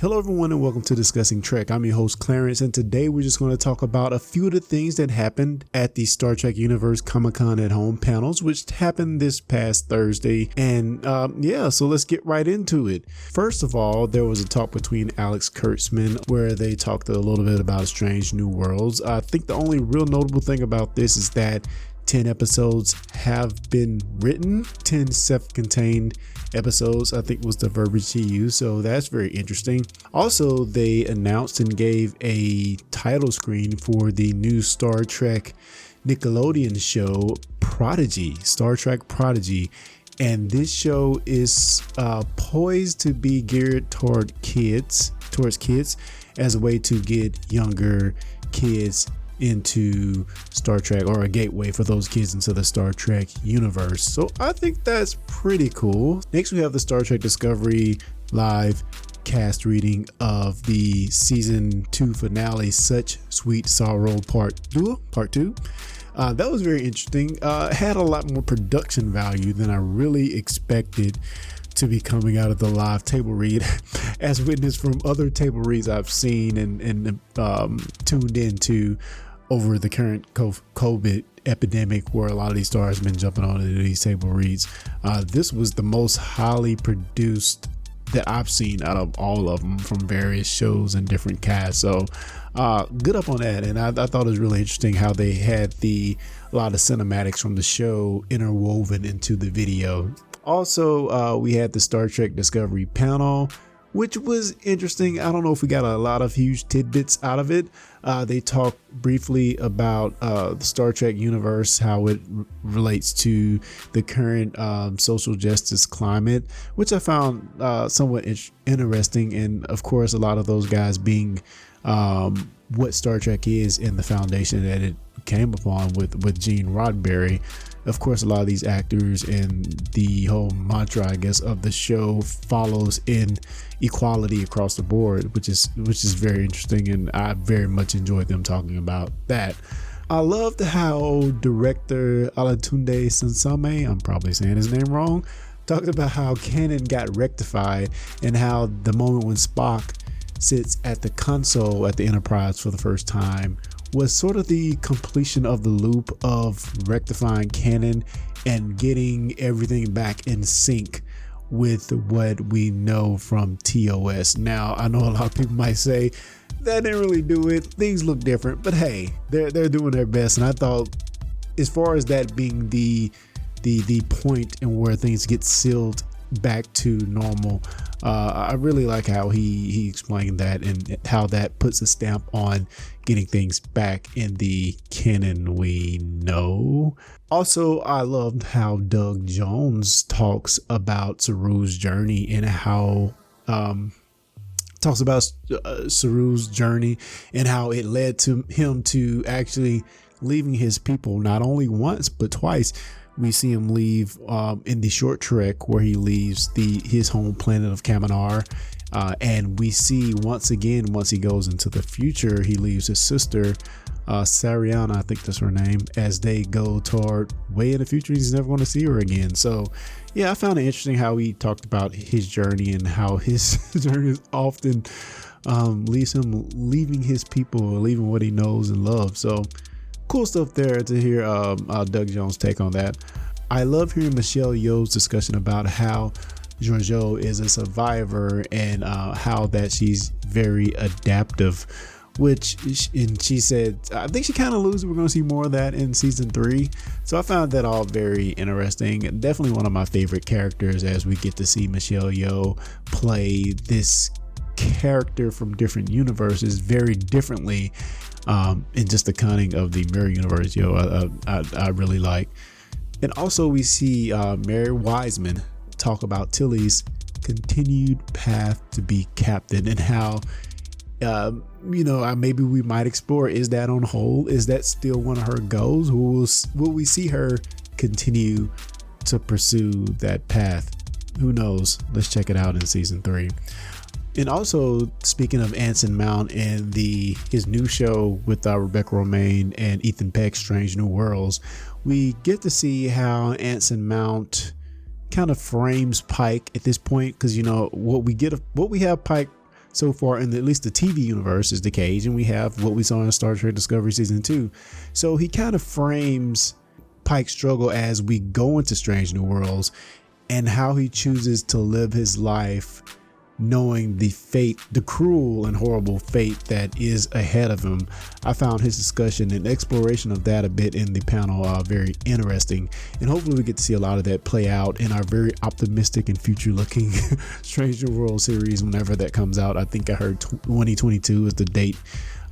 Hello everyone and welcome to Discussing Trek. I'm your host Clarence, and today we're just going to talk about a few of the things that happened at the Star Trek Universe Comic-Con at Home panels, which happened this past Thursday. And so let's get right into it. First of all, there was a talk between Alex Kurtzman where they talked a little bit about Strange New Worlds. I think the only real notable thing about this is that 10 episodes have been written, 10 self-contained episodes, I think was the verbiage he used, so that's very interesting. Also, they announced and gave a title screen for the new Star Trek Nickelodeon show, Prodigy, Star Trek Prodigy, and this show is poised to be geared towards kids as a way to get younger kids into Star Trek, or a gateway for those kids into the Star Trek universe. So I think that's pretty cool. Next, we have the Star Trek Discovery live cast reading of the season 2 finale, Such Sweet Sorrow Part 2. That was very interesting. Had a lot more production value than I really expected to be coming out of the live table read, as witnessed from other table reads I've seen and tuned into over the current COVID epidemic, where a lot of these stars have been jumping on into these table reads. This was the most highly produced that I've seen out of all of them from various shows and different casts. So good up on that. And I thought it was really interesting how they had a lot of cinematics from the show interwoven into the video. Also, we had the Star Trek Discovery panel, which was interesting. I don't know if we got a lot of huge tidbits out of it. They talked briefly about the Star Trek universe, how it relates to the current social justice climate, which I found somewhat interesting. And of course, a lot of those guys being what Star Trek is and the foundation that it came upon with Gene Roddenberry. Of course, a lot of these actors and the whole mantra, I guess, of the show follows in equality across the board, which is very interesting, and I very much enjoyed them talking about that. I loved how director Olatunde Sansame, I'm probably saying his name wrong, talked about how canon got rectified and how the moment when Spock sits at the console at the Enterprise for the first time was sort of the completion of the loop of rectifying canon and getting everything back in sync with what we know from TOS. Now, I know a lot of people might say that didn't really do it. Things look different, but hey, they're doing their best. And I thought, as far as that being the point and where things get sealed back to normal, I really like how he explained that and how that puts a stamp on getting things back in the canon we know. Also, I loved how Doug Jones talks about Saru's journey and how Saru's journey and how it led to him to actually leaving his people not only once but twice. We see him leave in the short trek where he leaves his home planet of Kaminar, and we see once again, once he goes into the future, he leaves his sister Sariana, I think that's her name, as they go toward way in the future. He's never going to see her again. So yeah, I found it interesting how he talked about his journey and how his journey often leaves him leaving his people, leaving what he knows and loves. So cool stuff there to hear Doug Jones' take on that. I love hearing Michelle Yeoh's discussion about how Georgiou is a survivor and how that she's very adaptive, and she said, I think she kind of loses. We're going to see more of that in season 3. So I found that all very interesting. Definitely one of my favorite characters as we get to see Michelle Yeoh play this character from different universes very differently. And just the cunning of the mirror universe, I really like. And also we see Mary Wiseman talk about Tilly's continued path to be captain and how maybe we might explore, is that on hold? Is that still one of her goals? Will we see her continue to pursue that path? Who knows? Let's check it out in season 3. And also, speaking of Anson Mount and his new show with Rebecca Romijn and Ethan Peck, Strange New Worlds, we get to see how Anson Mount kind of frames Pike at this point, because what we have Pike so far in at least the TV universe is the cage, and we have what we saw in Star Trek Discovery Season 2. So he kind of frames Pike's struggle as we go into Strange New Worlds and how he chooses to live his life knowing the fate, the cruel and horrible fate that is ahead of him. I found his discussion and exploration of that a bit in the panel very interesting, and hopefully we get to see a lot of that play out in our very optimistic and future looking Strange New World series whenever that comes out. I think I heard 2022 is the date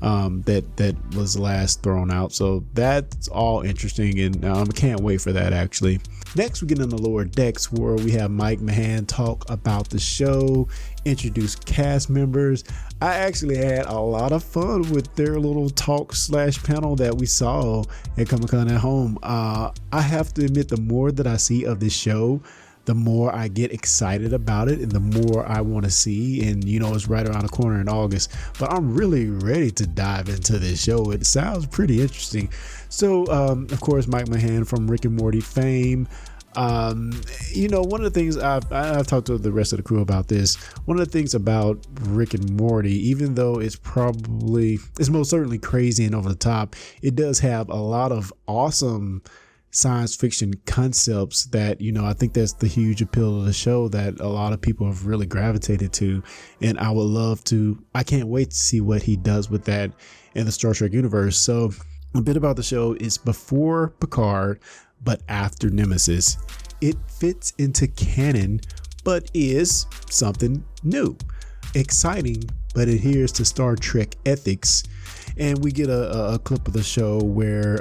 that was last thrown out, so that's all interesting, and I can't wait for that. Actually, next we get in the lower decks where we have Mike Mahan talk about the show, introduce cast members. I actually had a lot of fun with their little talk / panel that we saw at Comic-Con at Home. I have to admit, the more that I see of this show, the more I get excited about it and the more I want to see. And it's right around the corner in August, but I'm really ready to dive into this show. It sounds pretty interesting. So of course, Mike Mahan from Rick and Morty fame. One of the things I've talked to the rest of the crew about this. One of the things about Rick and Morty, even though it's most certainly crazy and over the top, it does have a lot of awesome science fiction concepts that I think that's the huge appeal of the show that a lot of people have really gravitated to, and I can't wait to see what he does with that in the Star Trek universe. So a bit about the show is before Picard but after Nemesis. It fits into canon but is something new, exciting, but adheres to Star Trek ethics. And we get a clip of the show where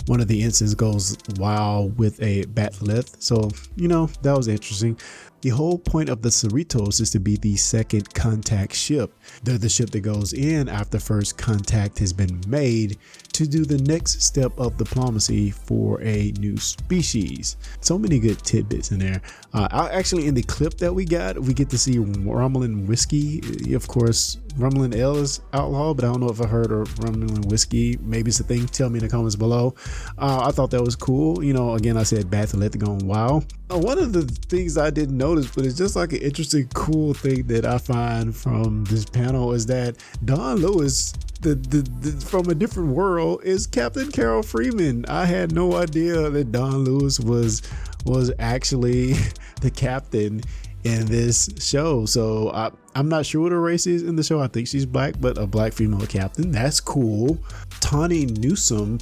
one of the ensigns goes wild with a bat'leth. So, that was interesting. The whole point of the Cerritos is to be the second contact ship. They're the ship that goes in after first contact has been made to do the next step of diplomacy for a new species. So many good tidbits in there. Actually, in the clip that we get to see Rumbling Whiskey. Of course, Rumbling Ale is outlawed, but I don't know if I heard of Rumbling Whiskey. Maybe it's a thing. Tell me in the comments below. I thought that was cool. Again, I said Bat'leth going wild. One of the things I didn't notice, but it's just like an interesting, cool thing that I find from this panel, is that Don Lewis, the from a different world, is Captain Carol Freeman. I had no idea that Don Lewis was actually the captain in this show. So I'm not sure what her race is in the show. I think she's black, but a black female captain. That's cool. Tawny Newsome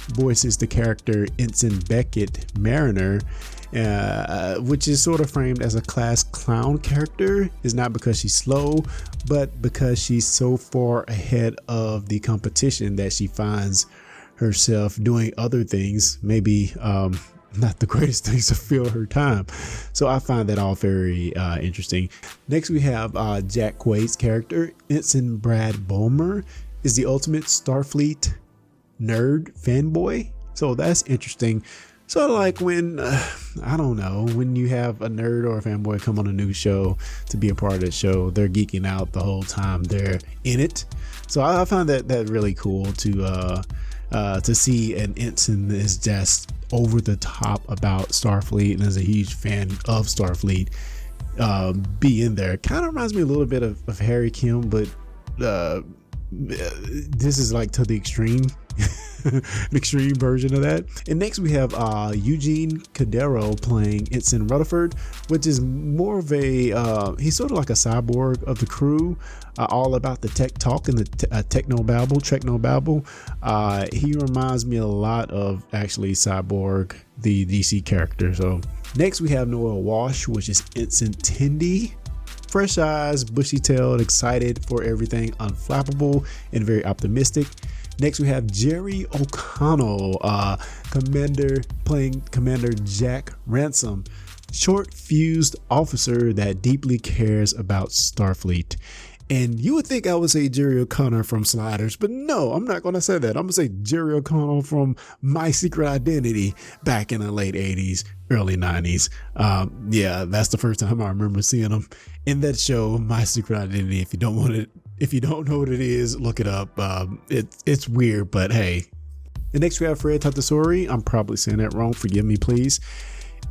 voices the character Ensign Beckett Mariner, which is sort of framed as a class clown character. Is not because she's slow, but because she's so far ahead of the competition that she finds herself doing other things, maybe not the greatest things to fill her time. So I find that all very interesting. Next we have Jack Quaid's character Ensign Brad Bulmer is the ultimate Starfleet nerd fanboy. So that's interesting. Sort of like when, when you have a nerd or a fanboy come on a new show to be a part of the show, they're geeking out the whole time they're in it. So I find that really cool to see an ensign is just over the top about Starfleet and is a huge fan of Starfleet be in there. Kind of reminds me a little bit of Harry Kim, but this is like to the extreme. An extreme version of that. And next we have Eugene Cadero playing Ensign Rutherford, which is more of a he's sort of like a cyborg of the crew, all about the tech talk and the technobabble. He reminds me a lot of actually Cyborg, the DC character. So next we have Noel Walsh, which is Ensign Tendi. Fresh eyes, bushy-tailed, excited for everything, unflappable, and very optimistic. Next, we have Jerry O'Connell, playing Commander Jack Ransom, short-fused officer that deeply cares about Starfleet. And you would think I would say Jerry O'Connor from Sliders, but no, I'm not going to say that. I'm going to say Jerry O'Connell from My Secret Identity back in the late 80s, early 90s. Yeah, that's the first time I remember seeing him in that show, My Secret Identity. If you don't know what it is, look it up. It's weird, but hey. And next we have Fred Tatasciore. I'm probably saying that wrong. Forgive me, please.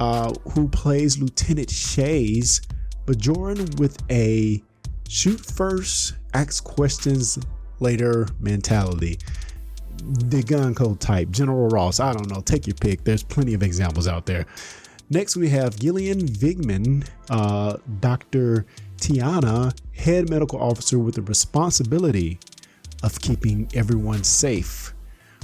Who plays Lieutenant Shays Bajoran with a shoot first, ask questions later mentality. The gun code type, General Ross, I don't know, take your pick. There's plenty of examples out there. Next, we have Gillian Wigman, Dr. Tiana, head medical officer with the responsibility of keeping everyone safe,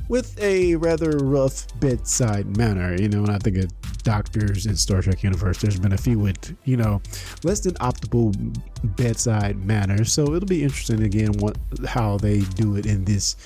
with a rather rough bedside manner. You know, when I think of doctors in Star Trek universe, there's been a few with, you know, less than optimal bedside manner. So it'll be interesting again how they do it in this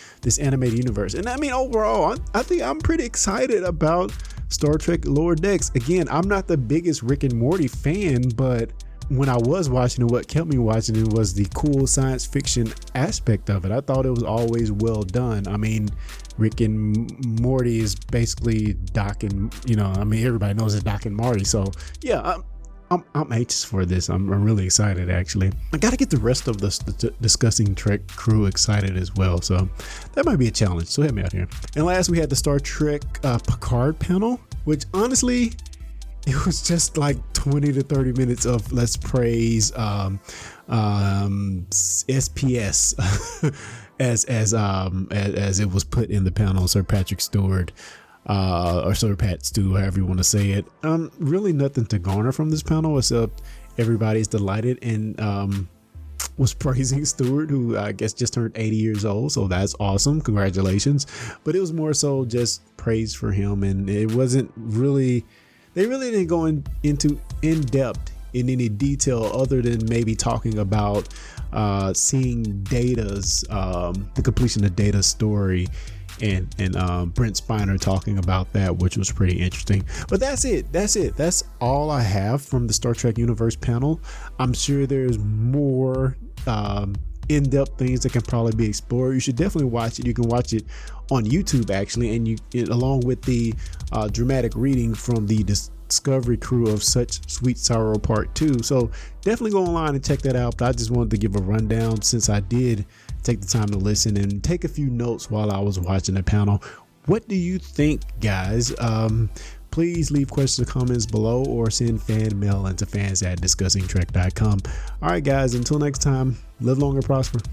animated universe. And I mean, overall, I think I'm pretty excited about Star Trek Lower Decks. Again, I'm not the biggest Rick and Morty fan, but when I was watching it, what kept me watching it was the cool science fiction aspect of it. I thought it was always well done. I mean, Rick and Morty is basically Doc and, you know, I mean, everybody knows it's Doc and Marty. So yeah, I'm anxious for this. I'm really excited, actually. I got to get the rest of the Discussing Trek crew excited as well. So that might be a challenge. So help me out here. And last, we had the Star Trek Picard panel, which honestly, it was just like 20 to 30 minutes of let's praise SPS as it was put in the panel. Sir Patrick Stewart, or Sir Pat Stew, however you want to say it. Really nothing to garner from this panel except everybody's delighted and was praising Stewart, who I guess just turned 80 years old. So that's awesome. Congratulations. But it was more so just praise for him, and it wasn't really. They really didn't go into in-depth in any detail other than maybe talking about seeing Data's the completion of Data's story, and Brent Spiner talking about that, which was pretty interesting. But that's it. That's all I have from the Star Trek Universe panel. I'm sure there's more in-depth things that can probably be explored. You should definitely watch it. You can watch it on YouTube, actually, and along with the dramatic reading from the Discovery crew of Such Sweet Sorrow Part 2. So definitely go online and check that out. But I just wanted to give a rundown since I did take the time to listen and take a few notes while I was watching the panel. What do you think, guys? Please leave questions or comments below, or send fan mail into fans@discussingtrek.com. All right, guys, until next time, live long and prosper.